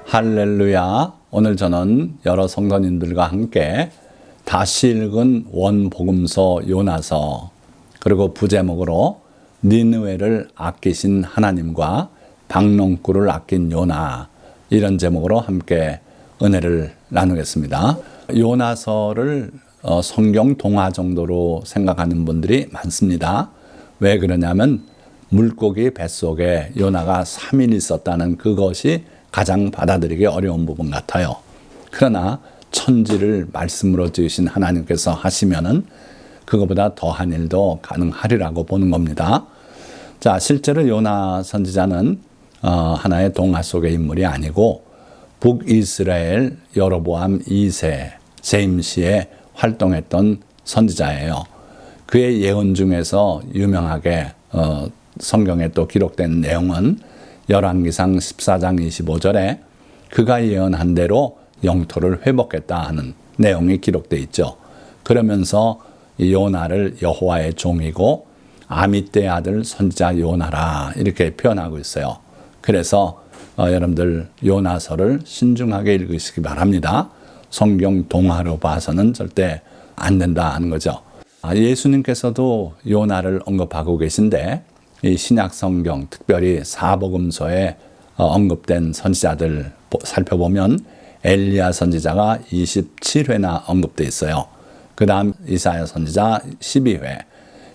할렐루야. 오늘 저는 여러 성도님들과 함께 다시 읽은 원복음서 요나서, 그리고 부제목으로 니느웨를 아끼신 하나님과 박농꾼을 아낀 요나, 이런 제목으로 함께 은혜를 나누겠습니다. 요나서를 성경 동화 정도로 생각하는 분들이 많습니다. 왜 그러냐면 물고기 뱃속에 요나가 3일 있었다는 그것이 가장 받아들이기 어려운 부분 같아요. 그러나 천지를 말씀으로 지으신 하나님께서 하시면은 그거보다 더한 일도 가능하리라고 보는 겁니다. 자, 실제로 요나 선지자는 하나의 동화 속의 인물이 아니고 북이스라엘 여로보암 2세 재임시에 활동했던 선지자예요. 그의 예언 중에서 유명하게 성경에 또 기록된 내용은 열왕기상 14장 25절에 그가 예언한 대로 영토를 회복했다 하는 내용이 기록되어 있죠. 그러면서 요나를 여호와의 종이고 아미떼의 아들 선지자 요나라 이렇게 표현하고 있어요. 그래서 여러분들 요나서를 신중하게 읽으시기 바랍니다. 성경 동화로 봐서는 절대 안 된다 하는 거죠. 예수님께서도 요나를 언급하고 계신데 이 신약 성경, 특별히 사복음서에 언급된 선지자들 살펴보면 엘리야 선지자가 27회나 언급되어 있어요. 그 다음 이사야 선지자 12회,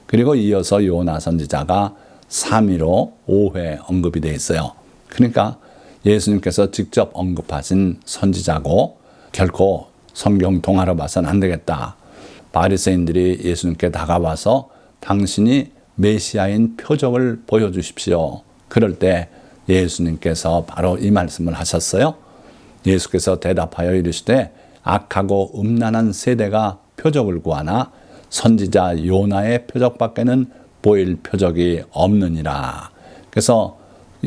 그리고 이어서 요나 선지자가 3위로 5회 언급이 되어 있어요. 그러니까 예수님께서 직접 언급하신 선지자고 결코 성경 동화로 봐서는 안 되겠다. 바리새인들이 예수님께 다가와서 당신이 메시아인 표적을 보여주십시오. 그럴 때 예수님께서 바로 이 말씀을 하셨어요. 예수께서 대답하여 이르시되 악하고 음란한 세대가 표적을 구하나 선지자 요나의 표적밖에는 보일 표적이 없느니라. 그래서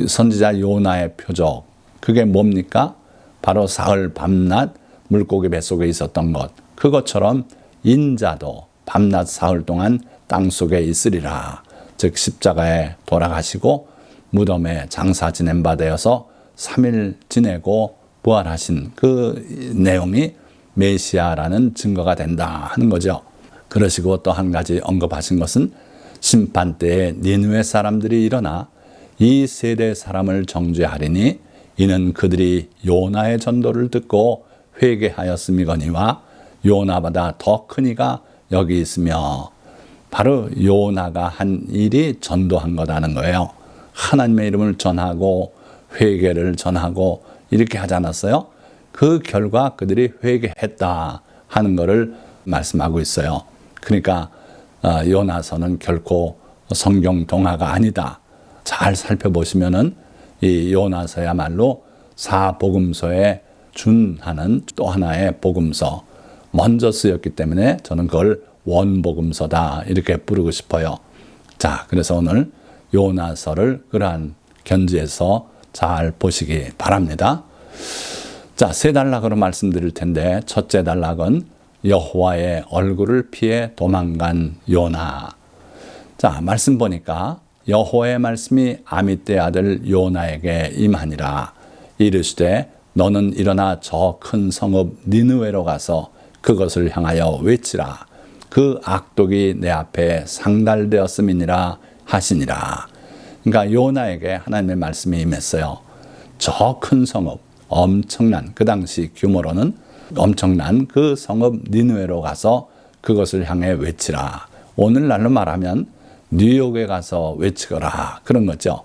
선지자 요나의 표적, 그게 뭡니까? 바로 사흘 밤낮 물고기 뱃속에 있었던 것. 그것처럼 인자도 밤낮 사흘 동안 땅속에 있으리라. 즉 십자가에 돌아가시고 무덤에 장사 지낸 바 되어서 3일 지내고 부활하신 그 내용이 메시아라는 증거가 된다 하는 거죠. 그러시고 또 한 가지 언급하신 것은 심판 때에 니느웨 사람들이 일어나 이 세대 사람을 정죄하리니 이는 그들이 요나의 전도를 듣고 회개하였음이거니와 요나보다 더 큰 이가 여기 있으며, 바로 요나가 한 일이 전도한 거라는 거예요. 하나님의 이름을 전하고 회개를 전하고 이렇게 하지 않았어요? 그 결과 그들이 회개했다 하는 것을 말씀하고 있어요. 그러니까 요나서는 결코 성경 동화가 아니다. 잘 살펴보시면은 이 요나서야말로 사복음서에 준하는 또 하나의 복음서, 먼저 쓰였기 때문에 저는 그걸 원복음서다 이렇게 부르고 싶어요. 자, 그래서 오늘 요나서를 그러한 견지에서 잘 보시기 바랍니다. 자, 세 단락으로 말씀드릴 텐데, 첫째 단락은 여호와의 얼굴을 피해 도망간 요나. 자, 말씀 보니까 여호와의 말씀이 아미떼 아들 요나에게 임하니라. 이르시되 너는 일어나 저 큰 성읍 니느웨로 가서 그것을 향하여 외치라. 그 악독이 내 앞에 상달되었음이니라 하시니라. 그러니까 요나에게 하나님의 말씀이 임했어요. 저 큰 성읍, 엄청난, 그 당시 규모로는 엄청난 그 성읍 니느웨로 가서 그것을 향해 외치라. 오늘날로 말하면 뉴욕에 가서 외치거라, 그런 거죠.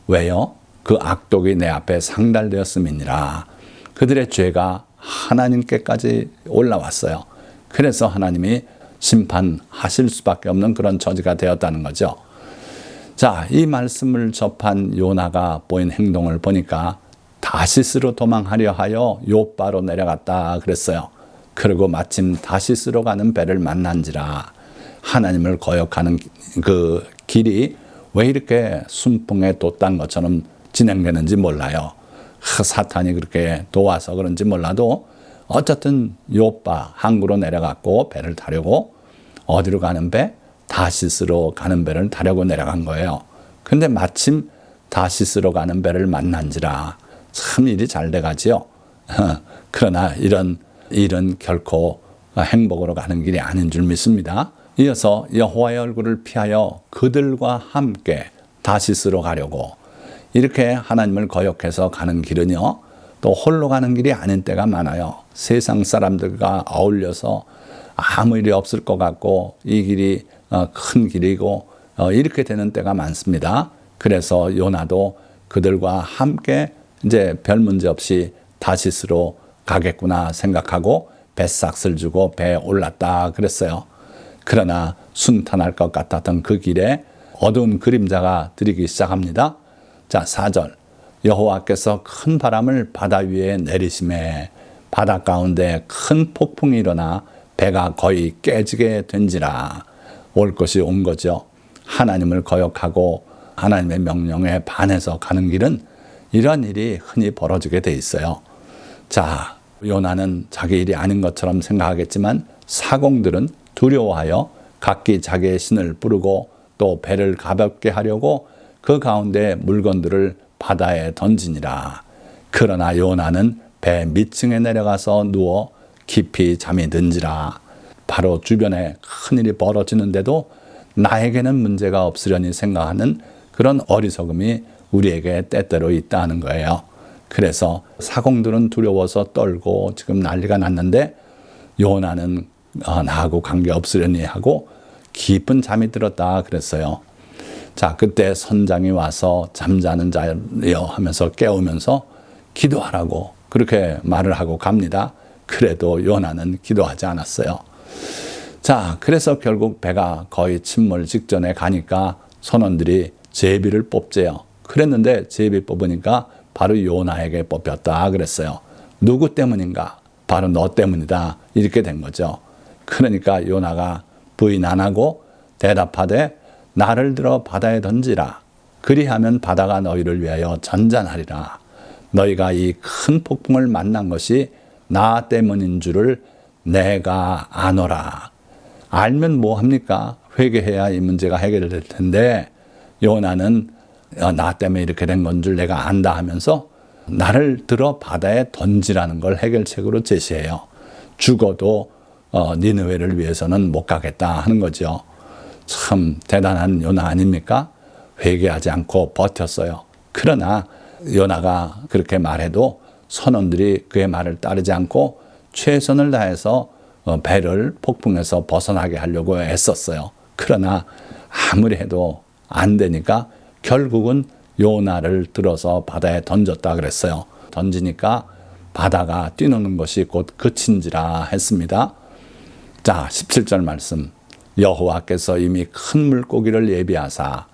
왜요? 그 악독이 내 앞에 상달되었음이니라. 그들의 죄가 하나님께까지 올라왔어요. 그래서 하나님이 심판하실 수밖에 없는 그런 처지가 되었다는 거죠. 자, 이 말씀을 접한 요나가 보인 행동을 보니까 다시스로 도망하려 하여 요바로 내려갔다 그랬어요. 그리고 마침 다시스로 가는 배를 만난지라. 하나님을 거역하는 그 길이 왜 이렇게 순풍에 돛단 것처럼 진행되는지 몰라요. 사탄이 그렇게 도와서 그런지 몰라도 어쨌든 요바 항구로 내려갔고 배를 타려고, 어디로 가는 배? 다시스로 가는 배를 타려고 내려간 거예요. 근데 마침 다시스로 가는 배를 만난지라. 참 일이 잘 돼가지요. 그러나 이런 일은 결코 행복으로 가는 길이 아닌 줄 믿습니다. 이어서 여호와의 얼굴을 피하여 그들과 함께 다시스로 가려고, 이렇게 하나님을 거역해서 가는 길은요, 또 홀로 가는 길이 아닌 때가 많아요. 세상 사람들과 어울려서 아무 일이 없을 것 같고 이 길이 큰 길이고 이렇게 되는 때가 많습니다. 그래서 요나도 그들과 함께 이제 별 문제 없이 다시스로 가겠구나 생각하고 뱃삭을 주고 배에 올랐다 그랬어요. 그러나 순탄할 것 같았던 그 길에 어두운 그림자가 들이기 시작합니다. 자, 4절. 여호와께서 큰 바람을 바다 위에 내리심에 바다 가운데 큰 폭풍이 일어나 배가 거의 깨지게 된지라. 올 것이 온 거죠. 하나님을 거역하고 하나님의 명령에 반해서 가는 길은 이런 일이 흔히 벌어지게 돼 있어요. 자, 요나는 자기 일이 아닌 것처럼 생각하겠지만 사공들은 두려워하여 각기 자기의 신을 부르고 또 배를 가볍게 하려고 그 가운데 물건들을 바다에 던지니라. 그러나 요나는 배 밑층에 내려가서 누워 깊이 잠이 든지라. 바로 주변에 큰일이 벌어지는데도 나에게는 문제가 없으려니 생각하는 그런 어리석음이 우리에게 때때로 있다는 거예요. 그래서 사공들은 두려워서 떨고 지금 난리가 났는데 요나는 나하고 관계없으려니 하고 깊은 잠이 들었다 그랬어요. 자, 그때 선장이 와서 잠자는 자여 하면서 깨우면서 기도하라고 그렇게 말을 하고 갑니다. 그래도 요나는 기도하지 않았어요. 자, 그래서 결국 배가 거의 침몰 직전에 가니까 선원들이 제비를 뽑재요. 그랬는데 제비 뽑으니까 바로 요나에게 뽑혔다 그랬어요. 누구 때문인가? 바로 너 때문이다. 이렇게 된 거죠. 그러니까 요나가 부인 안 하고 대답하되 나를 들어 바다에 던지라. 그리하면 바다가 너희를 위하여 전전하리라. 너희가 이 큰 폭풍을 만난 것이 나 때문인 줄을 내가 아노라. 알면 뭐 합니까? 회개해야 이 문제가 해결될 텐데 요나는 나 때문에 이렇게 된 건 줄 내가 안다 하면서 나를 들어 바다에 던지라는 걸 해결책으로 제시해요. 죽어도 니느웨를 위해서는 못 가겠다 하는 거죠. 참 대단한 요나 아닙니까? 회개하지 않고 버텼어요. 그러나 요나가 그렇게 말해도 선원들이 그의 말을 따르지 않고 최선을 다해서 배를 폭풍에서 벗어나게 하려고 애썼어요. 그러나 아무리 해도 안 되니까 결국은 요나를 들어서 바다에 던졌다 그랬어요. 던지니까 바다가 뛰노는 것이 곧 그친지라 했습니다. 자, 17절 말씀. 여호와께서 이미 큰 물고기를 예비하사.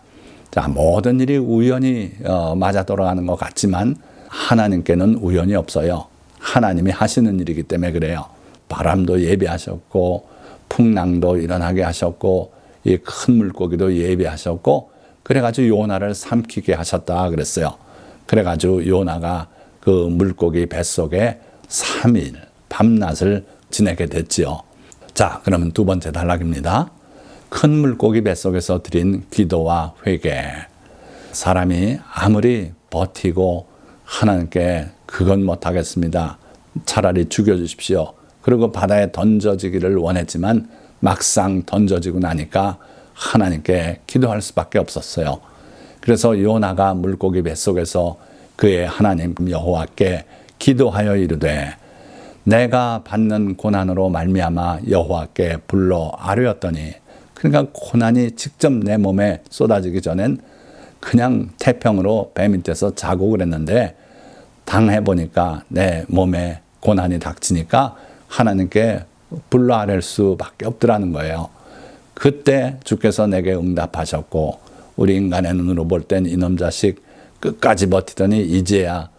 자, 모든 일이 우연히 맞아 돌아가는 것 같지만 하나님께는 우연이 없어요. 하나님이 하시는 일이기 때문에 그래요. 바람도 예비하셨고 풍랑도 일어나게 하셨고 이 큰 물고기도 예비하셨고 그래가지고 요나를 삼키게 하셨다 그랬어요. 그래가지고 요나가 그 물고기 뱃속에 3일 밤낮을 지내게 됐지요. 자, 그러면 두 번째 단락입니다. 큰 물고기 뱃속에서 드린 기도와 회개. 사람이 아무리 버티고 하나님께 그건 못하겠습니다. 차라리 죽여주십시오. 그리고 바다에 던져지기를 원했지만 막상 던져지고 나니까 하나님께 기도할 수밖에 없었어요. 그래서 요나가 물고기 뱃속에서 그의 하나님 여호와께 기도하여 이르되 내가 받는 고난으로 말미암아 여호와께 불러 아뢰었더니, 그러니까 고난이 직접 내 몸에 쏟아지기 전엔 그냥 태평으로 배 밑에서 자고 그랬는데 당해보니까 내 몸에 고난이 닥치니까 하나님께 불러 아랠 수밖에 없더라는 거예요. 그때 주께서 내게 응답하셨고 우리 인간의 눈으로 볼 땐 이놈 자식 끝까지 버티더니 이제야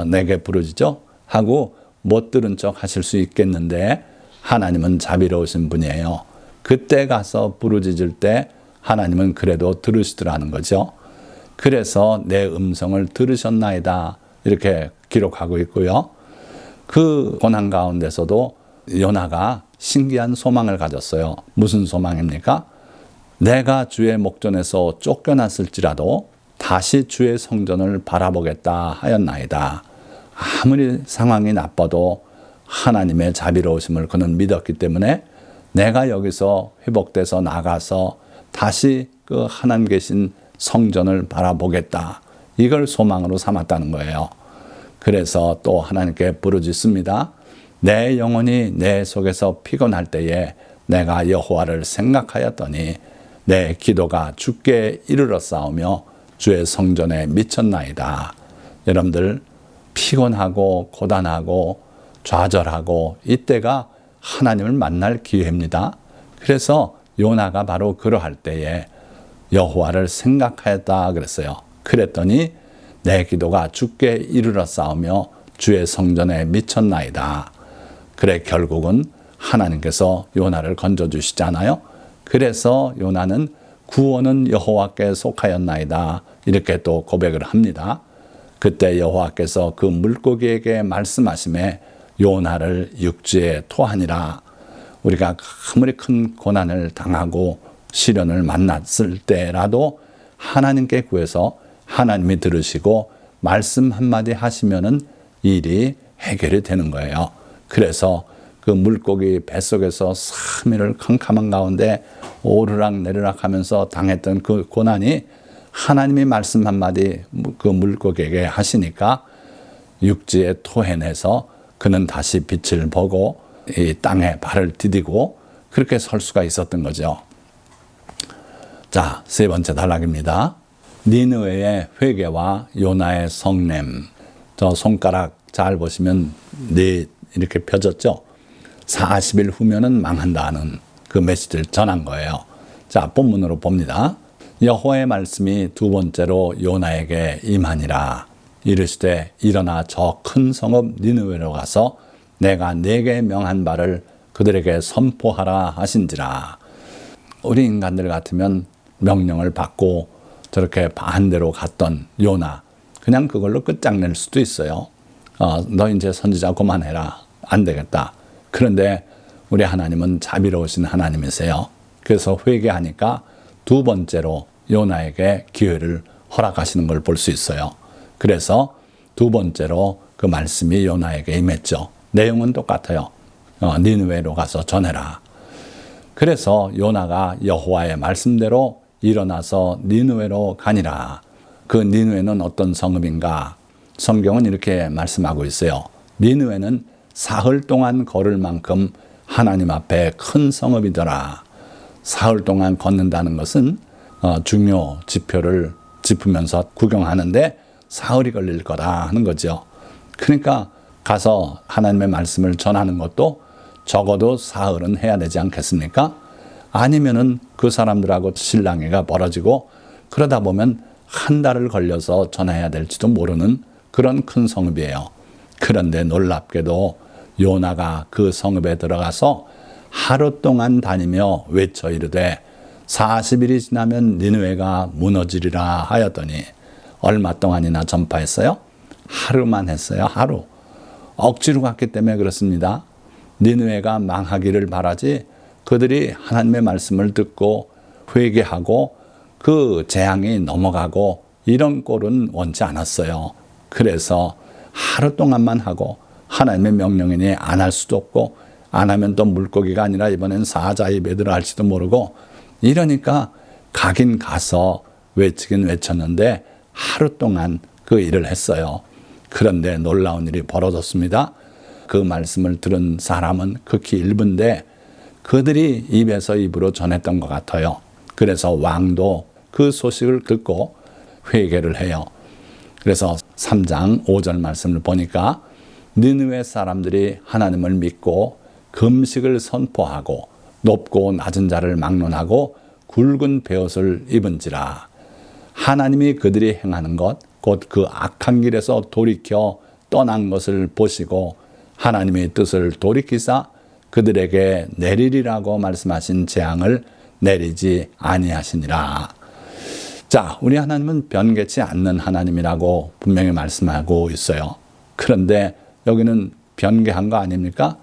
내게 부르짖죠 하고 못 들은 척 하실 수 있겠는데 하나님은 자비로우신 분이에요. 그때 가서 부르짖을 때 하나님은 그래도 들으시더라는 거죠. 그래서 내 음성을 들으셨나이다 이렇게 기록하고 있고요. 그 고난 가운데서도 요나가 신기한 소망을 가졌어요. 무슨 소망입니까? 내가 주의 목전에서 쫓겨났을지라도 다시 주의 성전을 바라보겠다 하였나이다. 아무리 상황이 나빠도 하나님의 자비로우심을 그는 믿었기 때문에 내가 여기서 회복돼서 나가서 다시 그 하나님 계신 성전을 바라보겠다. 이걸 소망으로 삼았다는 거예요. 그래서 또 하나님께 부르짖습니다. 내 영혼이 내 속에서 피곤할 때에 내가 여호와를 생각하였더니 내 기도가 주께 이르렀사오며 주의 성전에 미쳤나이다. 여러분들 피곤하고 고단하고 좌절하고 이때가 하나님을 만날 기회입니다. 그래서 요나가 바로 그러할 때에 여호와를 생각하였다 그랬어요. 그랬더니 내 기도가 주께 이르렀사오며 주의 성전에 미쳤나이다. 그래 결국은 하나님께서 요나를 건져주시잖아요. 그래서 요나는 구원은 여호와께 속하였나이다. 이렇게 또 고백을 합니다. 그때 여호와께서 그 물고기에게 말씀하심에 요나를 육지에 토하니라. 우리가 아무리 큰 고난을 당하고 시련을 만났을 때라도 하나님께 구해서 하나님이 들으시고 말씀 한마디 하시면은 일이 해결이 되는 거예요. 그래서 그 물고기 뱃속에서 3일을 캄캄한 가운데 오르락 내리락 하면서 당했던 그 고난이 하나님이 말씀 한마디 그 물고기에게 하시니까 육지에 토해내서 그는 다시 빛을 보고 이 땅에 발을 디디고 그렇게 설 수가 있었던 거죠. 자, 세 번째 단락입니다. 니느웨의 회개와 요나의 성냄. 저 손가락 잘 보시면 네 이렇게 펴졌죠. 40일 후면은 망한다는 그 메시지를 전한 거예요. 자, 본문으로 봅니다. 여호와의 말씀이 두 번째로 요나에게 임하니라. 이르시되 일어나 저 큰 성읍 니느웨로 가서 내가 네게 명한 바를 그들에게 선포하라 하신지라. 우리 인간들 같으면 명령을 받고 저렇게 반대로 갔던 요나, 그냥 그걸로 끝장낼 수도 있어요. 너 이제 선지자 그만해라. 안 되겠다. 그런데 우리 하나님은 자비로우신 하나님이세요. 그래서 회개하니까 두 번째로 요나에게 기회를 허락하시는 걸 볼 수 있어요. 그래서 두 번째로 그 말씀이 요나에게 임했죠. 내용은 똑같아요. 니느웨로 가서 전해라. 그래서 요나가 여호와의 말씀대로 일어나서 니느웨로 가니라. 그 니느웨는 어떤 성읍인가? 성경은 이렇게 말씀하고 있어요. 니느웨는 사흘 동안 걸을 만큼 하나님 앞에 큰 성읍이더라. 사흘 동안 걷는다는 것은 중요 지표를 짚으면서 구경하는데 사흘이 걸릴 거다 하는 거죠. 그러니까 가서 하나님의 말씀을 전하는 것도 적어도 사흘은 해야 되지 않겠습니까? 아니면은 그 사람들하고 실랑이가 벌어지고 그러다 보면 한 달을 걸려서 전해야 될지도 모르는 그런 큰 성읍이에요. 그런데 놀랍게도 요나가 그 성읍에 들어가서 하루 동안 다니며 외쳐 이르되 40일이 지나면 니느웨가 무너지리라 하였더니 얼마 동안이나 전파했어요? 하루만 했어요. 하루. 억지로 갔기 때문에 그렇습니다. 니느웨가 망하기를 바라지 그들이 하나님의 말씀을 듣고 회개하고 그 재앙이 넘어가고 이런 꼴은 원치 않았어요. 그래서 하루 동안만 하고 하나님의 명령이니 안 할 수도 없고 안 하면 또 물고기가 아니라 이번엔 사자의 배들을 할지도 모르고 이러니까 가긴 가서 외치긴 외쳤는데 하루 동안 그 일을 했어요. 그런데 놀라운 일이 벌어졌습니다. 그 말씀을 들은 사람은 극히 일부인데 그들이 입에서 입으로 전했던 것 같아요. 그래서 왕도 그 소식을 듣고 회개를 해요. 그래서 3장 5절 말씀을 보니까 니느웨 사람들이 하나님을 믿고 금식을 선포하고 높고 낮은 자를 막론하고 굵은 베옷을 입은지라. 하나님이 그들이 행하는 것 곧 그 악한 길에서 돌이켜 떠난 것을 보시고 하나님의 뜻을 돌이키사 그들에게 내리리라고 말씀하신 재앙을 내리지 아니하시니라. 자, 우리 하나님은 변개치 않는 하나님이라고 분명히 말씀하고 있어요. 그런데 여기는 변개한 거 아닙니까?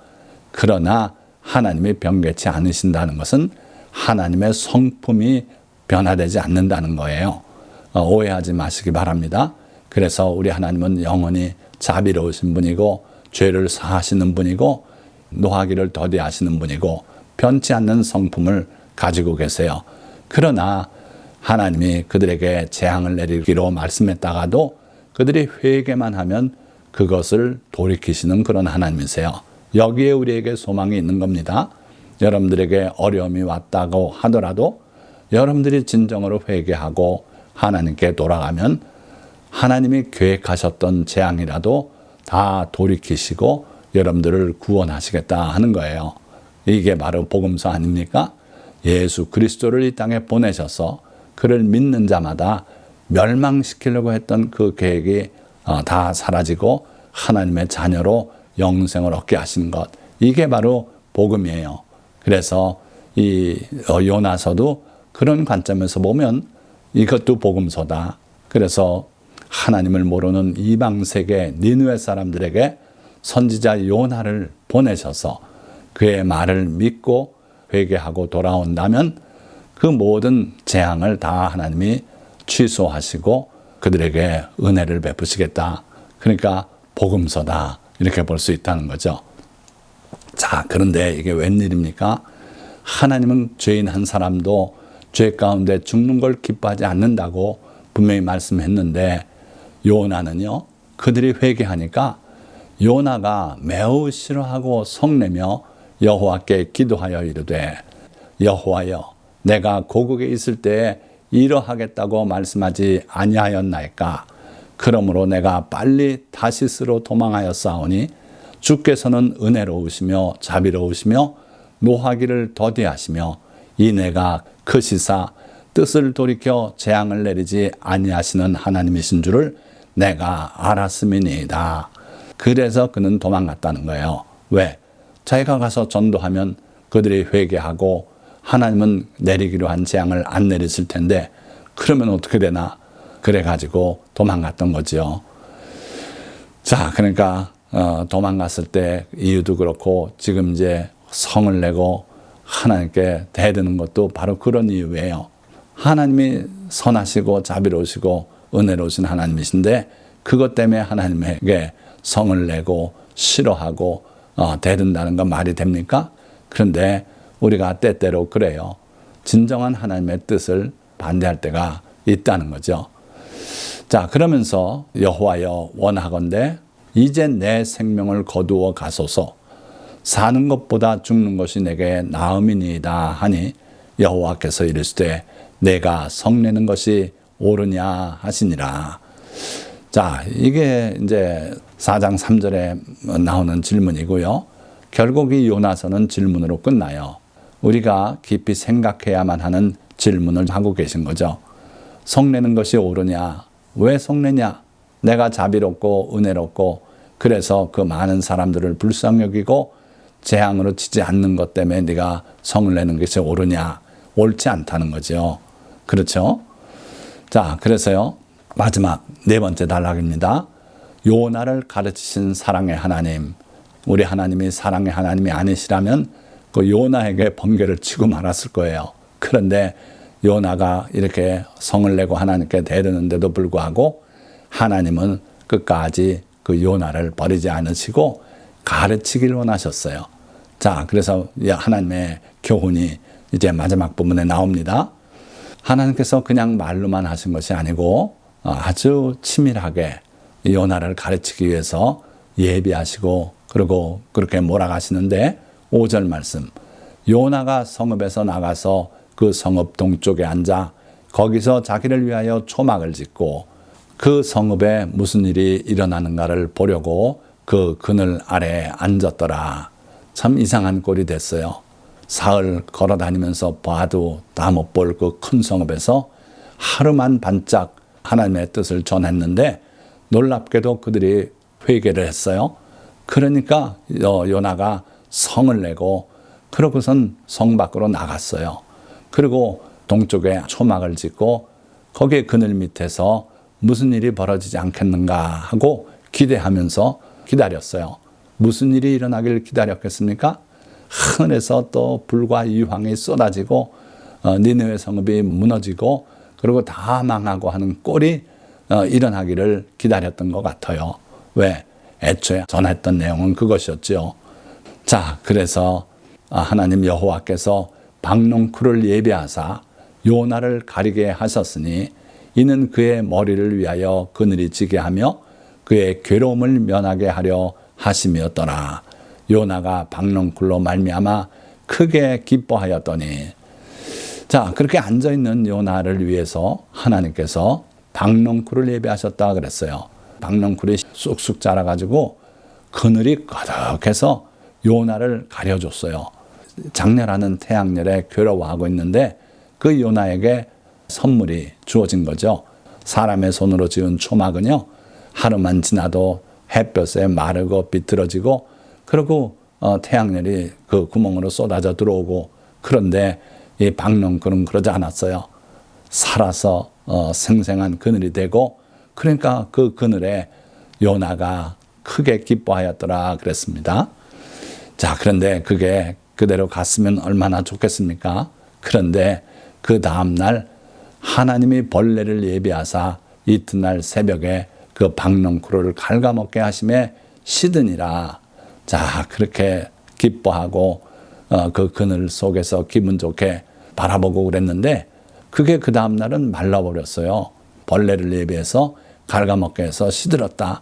그러나 하나님이 변개치 않으신다는 것은 하나님의 성품이 변화되지 않는다는 거예요. 오해하지 마시기 바랍니다. 그래서 우리 하나님은 영원히 자비로우신 분이고 죄를 사하시는 분이고 노하기를 더디하시는 분이고 변치 않는 성품을 가지고 계세요. 그러나 하나님이 그들에게 재앙을 내리기로 말씀했다가도 그들이 회개만 하면 그것을 돌이키시는 그런 하나님이세요. 여기에 우리에게 소망이 있는 겁니다. 여러분들에게 어려움이 왔다고 하더라도 여러분들이 진정으로 회개하고 하나님께 돌아가면 하나님이 계획하셨던 재앙이라도 다 돌이키시고 여러분들을 구원하시겠다 하는 거예요. 이게 바로 복음서 아닙니까? 예수 그리스도를 이 땅에 보내셔서 그를 믿는 자마다 멸망시키려고 했던 그 계획이 다 사라지고 하나님의 자녀로 영생을 얻게 하시는 것. 이게 바로 복음이에요. 그래서 이 요나서도 그런 관점에서 보면 이것도 복음서다. 그래서 하나님을 모르는 이방 세계 니느웨 사람들에게 선지자 요나를 보내셔서 그의 말을 믿고 회개하고 돌아온다면 그 모든 재앙을 다 하나님이 취소하시고 그들에게 은혜를 베푸시겠다. 그러니까 복음서다. 이렇게 볼 수 있다는 거죠. 자, 그런데 이게 웬일입니까? 하나님은 죄인 한 사람도 죄 가운데 죽는 걸 기뻐하지 않는다고 분명히 말씀했는데 요나는요, 그들이 회개하니까 요나가 매우 싫어하고 성내며 여호와께 기도하여 이르되 여호와여 내가 고국에 있을 때에 이러하겠다고 말씀하지 아니하였나이까. 그러므로 내가 빨리 다시스로 도망하였사오니 주께서는 은혜로우시며 자비로우시며 노하기를 더디하시며 이 내가 크시사 뜻을 돌이켜 재앙을 내리지 아니하시는 하나님이신 줄을 내가 알았음이니이다. 그래서 그는 도망갔다는 거예요. 왜? 자기가 가서 전도하면 그들이 회개하고 하나님은 내리기로 한 재앙을 안 내리실 텐데 그러면 어떻게 되나? 그래가지고 도망갔던 거죠. 자, 그러니까 도망갔을 때 이유도 그렇고 지금 이제 성을 내고 하나님께 대드는 것도 바로 그런 이유예요. 하나님이 선하시고 자비로우시고 은혜로우신 하나님이신데 그것 때문에 하나님에게 성을 내고 싫어하고 대든다는 건 말이 됩니까? 그런데 우리가 때때로 그래요. 진정한 하나님의 뜻을 반대할 때가 있다는 거죠. 자, 그러면서 여호와여 원하건대 이제 내 생명을 거두어 가소서. 사는 것보다 죽는 것이 내게 나음이니이다 하니 여호와께서 이르시되 내가 성내는 것이 옳으냐 하시니라. 자, 이게 이제 4장 3절에 나오는 질문이고요. 결국 이 요나서는 질문으로 끝나요. 우리가 깊이 생각해야만 하는 질문을 하고 계신 거죠. 성내는 것이 옳으냐? 왜 성내냐? 내가 자비롭고 은혜롭고 그래서 그 많은 사람들을 불쌍히 여기고 재앙으로 치지 않는 것 때문에 네가 성을 내는 것이 옳으냐? 옳지 않다는 거죠. 그렇죠? 자, 그래서요. 마지막 네 번째 단락입니다. 요나를 가르치신 사랑의 하나님. 우리 하나님이 사랑의 하나님이 아니시라면 그 요나에게 번개를 치고 말았을 거예요. 그런데 요나가 이렇게 성을 내고 하나님께 대드는데도 불구하고 하나님은 끝까지 그 요나를 버리지 않으시고 가르치기를 원하셨어요. 자, 그래서 하나님의 교훈이 이제 마지막 부분에 나옵니다. 하나님께서 그냥 말로만 하신 것이 아니고 아주 치밀하게 요나를 가르치기 위해서 예비하시고 그리고 그렇게 몰아가시는데 5절 말씀. 요나가 성읍에서 나가서 그 성읍 동쪽에 앉아 거기서 자기를 위하여 초막을 짓고 그 성읍에 무슨 일이 일어나는가를 보려고 그 그늘 아래에 앉았더라. 참 이상한 꼴이 됐어요. 사흘 걸어 다니면서 봐도 다 못 볼 그 큰 성읍에서 하루만 반짝 하나님의 뜻을 전했는데 놀랍게도 그들이 회개를 했어요. 그러니까 요나가 성을 내고 그러고선 성 밖으로 나갔어요. 그리고 동쪽에 초막을 짓고 거기에 그늘 밑에서 무슨 일이 벌어지지 않겠는가 하고 기대하면서 기다렸어요. 무슨 일이 일어나길 기다렸겠습니까? 하늘에서 또 불과 유황이 쏟아지고 니느웨 성읍이 무너지고 그리고 다 망하고 하는 꼴이 일어나기를 기다렸던 것 같아요. 왜? 애초에 전했던 내용은 그것이었죠. 자, 그래서 하나님 여호와께서 박농쿨을 예비하사 요나를 가리게 하셨으니 이는 그의 머리를 위하여 그늘이 지게 하며 그의 괴로움을 면하게 하려 하심이었더라. 요나가 박농쿨로 말미암아 크게 기뻐하였더니. 자, 그렇게 앉아있는 요나를 위해서 하나님께서 박농쿨을 예비하셨다 그랬어요. 박농쿨이 쑥쑥 자라가지고 그늘이 거덕해서 요나를 가려줬어요. 장렬하는 태양열에 괴로워하고 있는데 그 요나에게 선물이 주어진 거죠. 사람의 손으로 지은 초막은요, 하루만 지나도 햇볕에 마르고 비틀어지고, 그리고 태양열이 그 구멍으로 쏟아져 들어오고, 그런데 이 박농쿨은 그러지 않았어요. 살아서 생생한 그늘이 되고, 그러니까 그 그늘에 요나가 크게 기뻐하였더라 그랬습니다. 자, 그런데 그게 그대로 갔으면 얼마나 좋겠습니까? 그런데 그 다음날 하나님이 벌레를 예비하사 이튿날 새벽에 그 박농쿨을 갉아먹게 하심에 시드니라. 자, 그렇게 기뻐하고 그 그늘 속에서 기분 좋게 바라보고 그랬는데 그게 그 다음날은 말라버렸어요. 벌레를 예비해서 갉아먹게 해서 시들었다.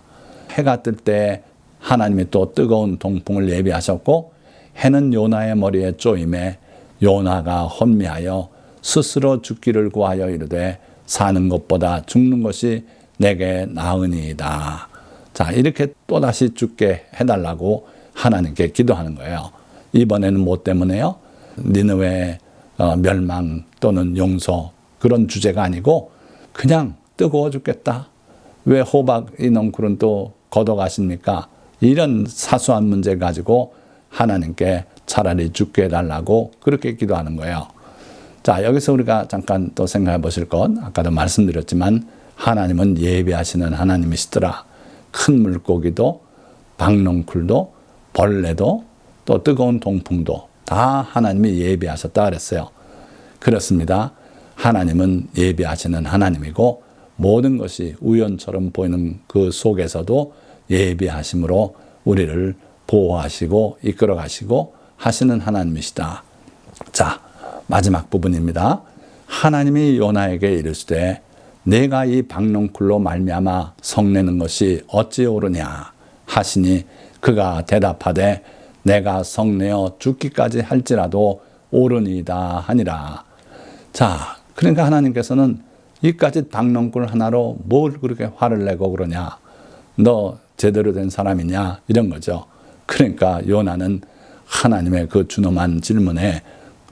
해가 뜰 때 하나님이 또 뜨거운 동풍을 예비하셨고 해는 요나의 머리에 쪼임에 요나가 혼미하여 스스로 죽기를 구하여 이르되 사는 것보다 죽는 것이 내게 나으니이다. 자, 이렇게 또다시 죽게 해달라고 하나님께 기도하는 거예요. 이번에는 뭐 때문에요? 니느웨의 멸망 또는 용서 그런 주제가 아니고 그냥 뜨거워 죽겠다. 왜 호박 이 넝쿨은 또 걷어가십니까? 이런 사소한 문제 가지고 하나님께 차라리 죽게 해달라고 그렇게 기도하는 거예요. 자, 여기서 우리가 잠깐 또 생각해 보실 것, 아까도 말씀드렸지만 하나님은 예비하시는 하나님이시더라. 큰 물고기도 박농쿨도 벌레도 또 뜨거운 동풍도 다 하나님이 예비하셨다 그랬어요. 그렇습니다. 하나님은 예비하시는 하나님이고 모든 것이 우연처럼 보이는 그 속에서도 예비하심으로 우리를 보호하시고 이끌어 가시고 하시는 하나님이시다. 자, 마지막 부분입니다. 하나님이 요나에게 이르시되 내가 이 박농쿨로 말미암아 성내는 것이 어찌 옳으냐 하시니 그가 대답하되 내가 성내어 죽기까지 할지라도 옳으니이다 하니라. 자, 그러니까 하나님께서는 이까지 박농쿨 하나로 뭘 그렇게 화를 내고 그러냐, 너 제대로 된 사람이냐, 이런 거죠. 그러니까 요나는 하나님의 그 준엄한 질문에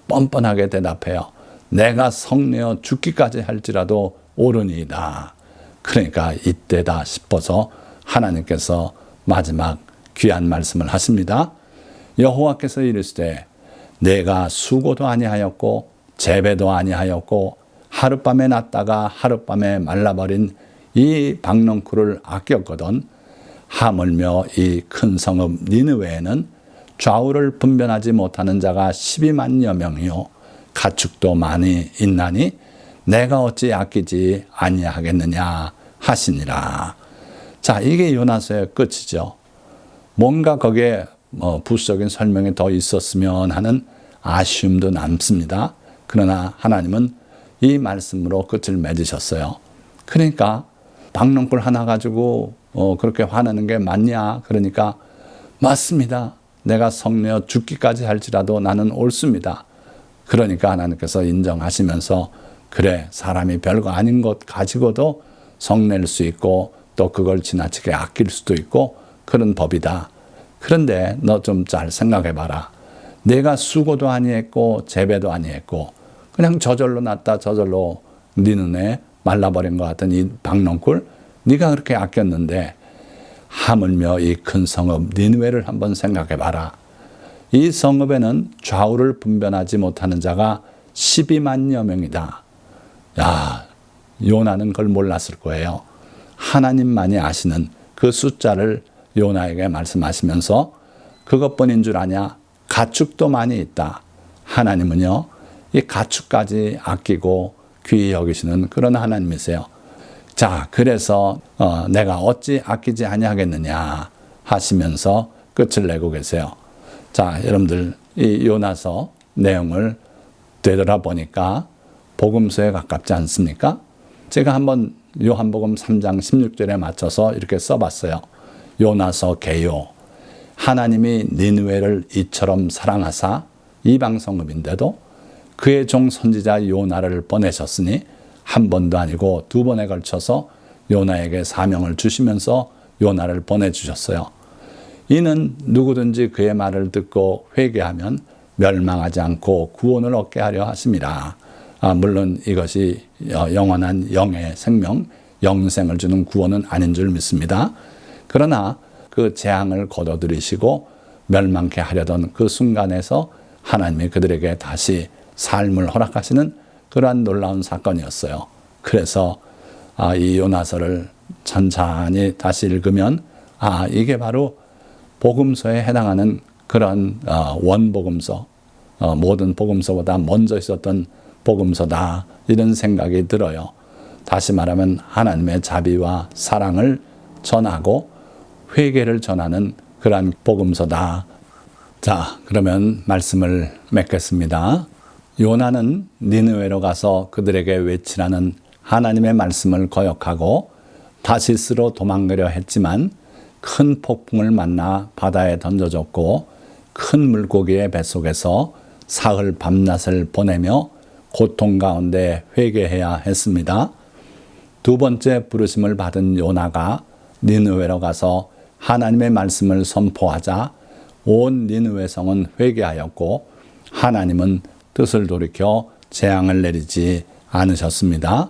뻔뻔하게 대답해요. 내가 성내어 죽기까지 할지라도 옳으니이다. 그러니까 이때다 싶어서 하나님께서 마지막 귀한 말씀을 하십니다. 여호와께서 이르시되 내가 수고도 아니하였고 재배도 아니하였고 하룻밤에 났다가 하룻밤에 말라버린 이 박농쿨을 아꼈거든 하물며 이 큰 성읍 니느웨에는 좌우를 분별하지 못하는 자가 12만여 명이요 가축도 많이 있나니 내가 어찌 아끼지 아니하겠느냐 하시니라. 자, 이게 요나서의 끝이죠. 뭔가 거기에 부수적인 설명이 더 있었으면 하는 아쉬움도 남습니다. 그러나 하나님은 이 말씀으로 끝을 맺으셨어요. 그러니까 박농쿨 하나 가지고 그렇게 화내는 게 맞냐? 그러니까 맞습니다. 내가 성내어 죽기까지 할지라도 나는 옳습니다. 그러니까 하나님께서 인정하시면서 그래, 사람이 별거 아닌 것 가지고도 성낼 수 있고 또 그걸 지나치게 아낄 수도 있고 그런 법이다. 그런데 너 좀 잘 생각해 봐라. 내가 수고도 아니했고 재배도 아니했고 그냥 저절로 났다 저절로 네 눈에 말라버린 것 같은 이 박농쿨 네가 그렇게 아꼈는데 하물며 이 큰 성읍 니느웨를 한번 생각해 봐라. 이 성읍에는 좌우를 분별하지 못하는 자가 12만여 명이다. 야, 요나는 그걸 몰랐을 거예요. 하나님만이 아시는 그 숫자를 요나에게 말씀하시면서 그것뿐인 줄 아냐? 가축도 많이 있다. 하나님은요, 이 가축까지 아끼고 귀히 여기시는 그런 하나님이세요. 자, 그래서 내가 어찌 아끼지 아니하겠느냐 하시면서 끝을 내고 계세요. 자, 여러분들 이 요나서 내용을 되돌아보니까 복음서에 가깝지 않습니까? 제가 한번 요한복음 3장 16절에 맞춰서 이렇게 써봤어요. 요나서 개요. 하나님이 니느웨를 이처럼 사랑하사 이방 성읍인데도 그의 종 선지자 요나를 보내셨으니 한 번도 아니고 두 번에 걸쳐서 요나에게 사명을 주시면서 요나를 보내주셨어요. 이는 누구든지 그의 말을 듣고 회개하면 멸망하지 않고 구원을 얻게 하려 하심이라. 물론 이것이 영원한 영의 생명, 영생을 주는 구원은 아닌 줄 믿습니다. 그러나 그 재앙을 거둬들이시고 멸망케 하려던 그 순간에서 하나님이 그들에게 다시 삶을 허락하시는 그러한 놀라운 사건이었어요. 그래서 이 요나서를 천천히 다시 읽으면 이게 바로 복음서에 해당하는 그런 원복음서, 모든 복음서보다 먼저 있었던 복음서다 이런 생각이 들어요. 다시 말하면 하나님의 자비와 사랑을 전하고 회개를 전하는 그러한 복음서다. 자, 그러면 말씀을 맺겠습니다. 요나는 니느웨로 가서 그들에게 외치라는 하나님의 말씀을 거역하고 다시스로 도망가려 했지만 큰 폭풍을 만나 바다에 던져졌고 큰 물고기의 뱃속에서 사흘 밤낮을 보내며 고통 가운데 회개해야 했습니다. 두 번째 부르심을 받은 요나가 니느웨로 가서 하나님의 말씀을 선포하자 온 니느웨 성은 회개하였고 하나님은 뜻을 돌이켜 재앙을 내리지 않으셨습니다.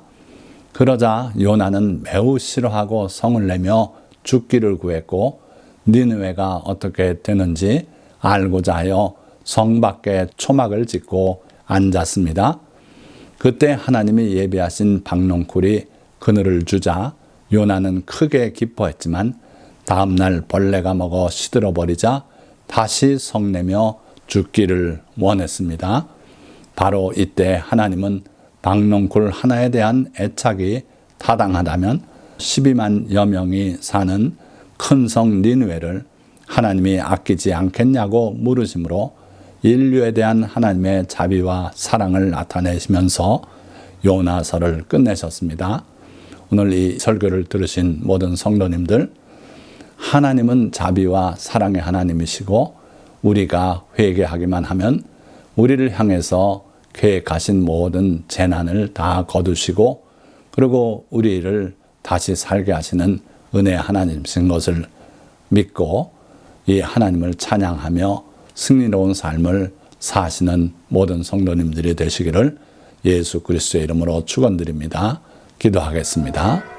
그러자 요나는 매우 싫어하고 성을 내며 죽기를 구했고 니느웨가 어떻게 되는지 알고자 하여 성 밖에 초막을 짓고 앉았습니다. 그때 하나님이 예비하신 박농쿨이 그늘을 주자 요나는 크게 기뻐했지만 다음날 벌레가 먹어 시들어버리자 다시 성내며 죽기를 원했습니다. 바로 이때 하나님은 박농쿨 하나에 대한 애착이 타당하다면 12만여 명이 사는 큰 성 니느웨를 하나님이 아끼지 않겠냐고 물으심으로 인류에 대한 하나님의 자비와 사랑을 나타내시면서 요나서를 끝내셨습니다. 오늘 이 설교를 들으신 모든 성도님들, 하나님은 자비와 사랑의 하나님이시고 우리가 회개하기만 하면 우리를 향해서 계획하신 모든 재난을 다 거두시고 그리고 우리를 다시 살게 하시는 은혜의 하나님이신 것을 믿고 이 하나님을 찬양하며 승리로운 삶을 사시는 모든 성도님들이 되시기를 예수 그리스도의 이름으로 축원드립니다. 기도하겠습니다.